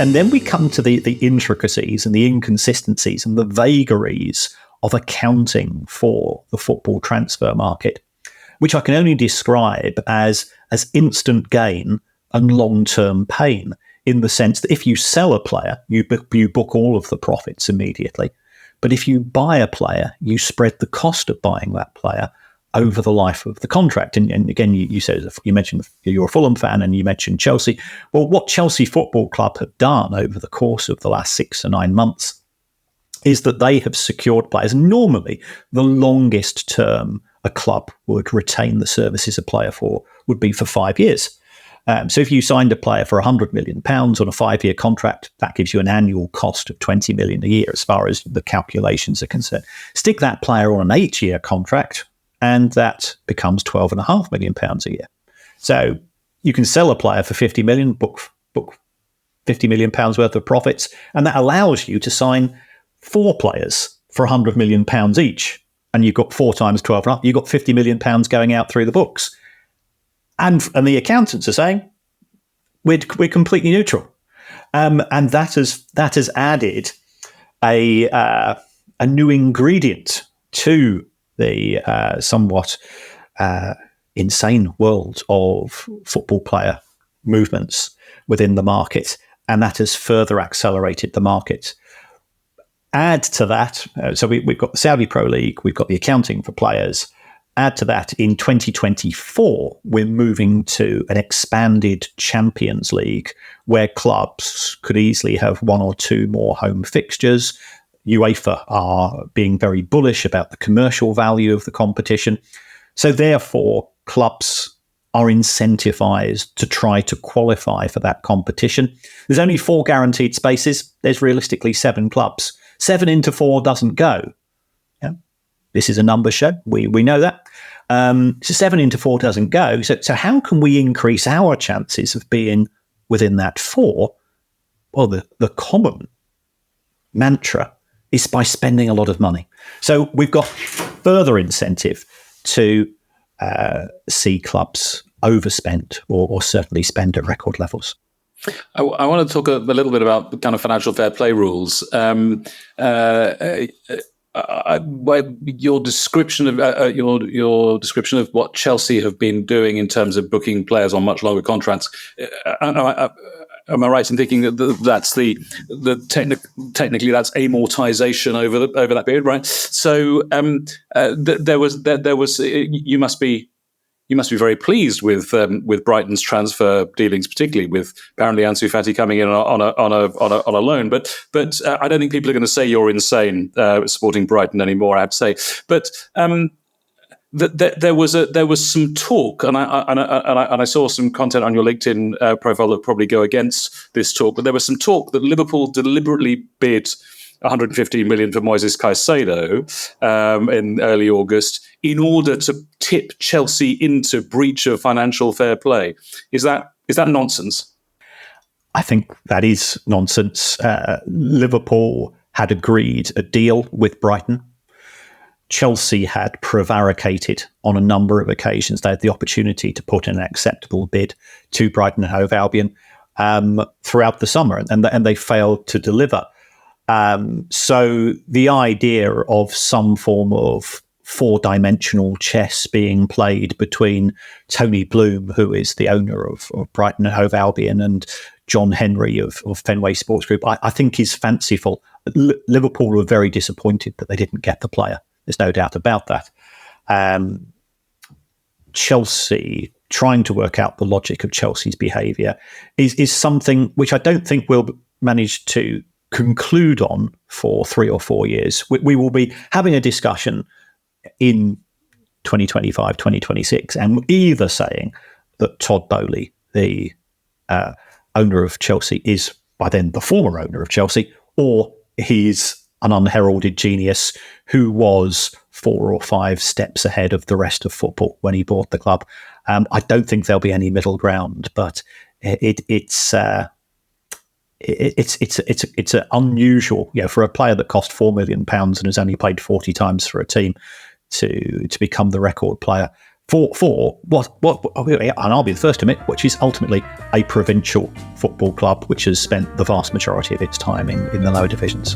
And then we come to the intricacies and the inconsistencies and the vagaries of accounting for the football transfer market, which I can only describe as instant gain and long-term pain, in the sense that if you sell a player, you book all of the profits immediately. But if you buy a player, you spread the cost of buying that player over the life of the contract. And again, you mentioned you're a Fulham fan and you mentioned Chelsea. Well, what Chelsea Football Club have done over the course of the last 6 to 9 months is that they have secured players. Normally, the longest term a club would retain the services a player for would be for 5 years. So if you signed a player for £100 million on a 5-year contract, that gives you an annual cost of £20 million a year as far as the calculations are concerned. Stick that player on an 8-year contract, and that becomes £12.5 million a year. So you can sell a player for £50 million, book £50 million worth of profits, and that allows you to sign 4 players for £100 million each. And you've got 4 times 12.5, you've got £50 million going out through the books. And the accountants are saying we're completely neutral, and that has added a new ingredient to the somewhat insane world of football player movements within the market, and that has further accelerated the market. Add to that, so we've got the Saudi Pro League, we've got the accounting for players. Add to that, in 2024, we're moving to an expanded Champions League where clubs could easily have 1 or 2 more home fixtures. UEFA are being very bullish about the commercial value of the competition. So therefore, clubs are incentivized to try to qualify for that competition. There's only 4 guaranteed spaces. There's realistically 7 clubs. 7 into 4 doesn't go. This is a numbers show. We know that. So 7 into 4 doesn't go. So how can we increase our chances of being within that 4? Well, the common mantra is by spending a lot of money. So we've got further incentive to see clubs overspend or certainly spend at record levels. I want to talk a little bit about the kind of financial fair play rules. Your description of your description of what Chelsea have been doing in terms of booking players on much longer contracts. Am I right in thinking that that's technically that's amortisation over that period, right? So there was you must be very pleased with Brighton's transfer dealings, particularly with apparently Ansu Fati coming in on a loan. But I don't think people are going to say you're insane supporting Brighton anymore, I have to say. But there was some talk, and I saw some content on your LinkedIn profile that probably go against this talk. But there was some talk that Liverpool deliberately bid 115 million for Moises Caicedo in early August in order to tip Chelsea into breach of financial fair play. Is that nonsense? I think that is nonsense. Liverpool had agreed a deal with Brighton. Chelsea had prevaricated on a number of occasions. They had the opportunity to put in an acceptable bid to Brighton and Hove Albion throughout the summer, and they failed to deliver. So the idea of some form of 4-dimensional chess being played between Tony Bloom, who is the owner of Brighton and Hove Albion, and John Henry of Fenway Sports Group, I think is fanciful. Liverpool were very disappointed that they didn't get the player. There's no doubt about that. Chelsea, trying to work out the logic of Chelsea's behaviour, is something which I don't think we'll manage to conclude on for 3 or 4 years. We will be having a discussion in 2025, 2026, and either saying that Todd Boehly, the owner of Chelsea, is by then the former owner of Chelsea, or he's an unheralded genius who was 4 or 5 steps ahead of the rest of football when he bought the club. I don't think there'll be any middle ground, but it's an unusual, for a player that cost £4 million and has only played 40 times for a team to become the record player for what, and I'll be the first to admit, which is ultimately a provincial football club which has spent the vast majority of its time in the lower divisions.